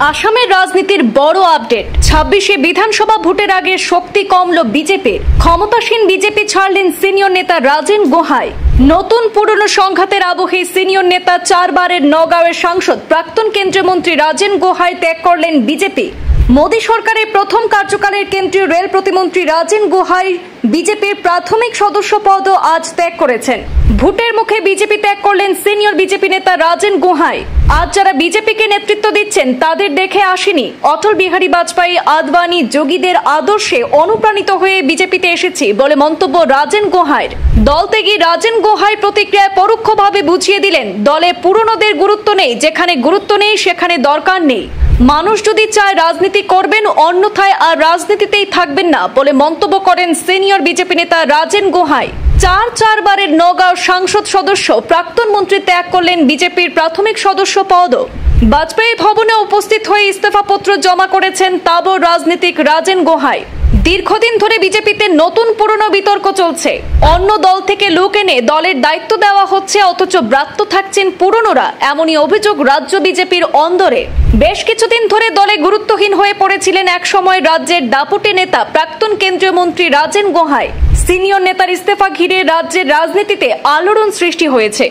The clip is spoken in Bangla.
আসামের রাজনীতির বড় আপডেট। 26শে বিধানসভা ভোটের আগে শক্তি কমল বিজেপির। ক্ষমতাসীন বিজেপি ছাড়লেন সিনিয়র নেতা রাজেন গোহাই। নতুন পুরনো সংঘাতের আবহে সিনিয়র নেতা 4 বারের নগাঁওয়ের সাংসদ প্রাক্তন কেন্দ্রীয় মন্ত্রী রাজেন গোহাই ত্যাগ করলেন বিজেপি। মোদী সরকারের প্রথম কার্যকালের কেন্দ্রীয় রেল প্রতিমন্ত্রী রাজেন গোহাই বিজেপির প্রাথমিক সদস্য পদও আজ ত্যাগ করেছেন। ভোটের মুখে বিজেপি ত্যাগ করলেন সিনিয়র বিজেপি নেতা রাজেন গোহাই। আজ যারা বিজেপিকে নেতৃত্ব দিচ্ছেন তাদের দেখে আসেনি, অটল বিহারী বাজপেয়ী, আদবানি, যোগীদের আদর্শে অনুপ্রাণিত হয়ে বিজেপিতে এসেছি বলে মন্তব্য রাজেন গোহাইয়ের। দল ত্যাগী রাজেন গোহাই প্রতিক্রিয়ায় পরোক্ষভাবে বুঝিয়ে দিলেন, দলে পুরনোদের গুরুত্ব নেই, যেখানে গুরুত্ব নেই সেখানে দরকার নেই। মানুষ যদি চায় রাজনীতি করবেন, অন্যথায় আর রাজনীতিতেই থাকবেন না বলে মন্তব্য করেন সিনিয়র বিজেপি নেতা রাজেন গোহাই। 4 বারের নগাঁও সাংসদ সদস্য প্রাক্তন মন্ত্রী ত্যাগ করলেন বিজেপির প্রাথমিক সদস্য পদও। বাজপেয়ী ভবনে উপস্থিত হয়ে ইস্তফাপত্র জমা করেছেন তাবড় রাজনীতিক রাজেন গোহাই। দীর্ঘদিন ধরে বিজেপিতে নতুন পুরনো বিতর্ক চলছে। অন্য দল থেকে লোক এনে দলের দায়িত্ব দেওয়া হচ্ছে, অথচ ব্রাত্য থাকছেন পুরনোরা, এমনই অভিযোগ রাজ্য বিজেপির অন্দরে। বেশ কিছুদিন ধরে দলে গুরুত্বহীন হয়ে পড়েছিলেন একসময় রাজ্যের দাপুটে নেতা প্রাক্তন কেন্দ্রীয় মন্ত্রী রাজেন গোহাই। সিনিয়র নেতার ইস্তফা ঘিরে রাজ্যের রাজনীতিতে আলোড়ন সৃষ্টি হয়েছে।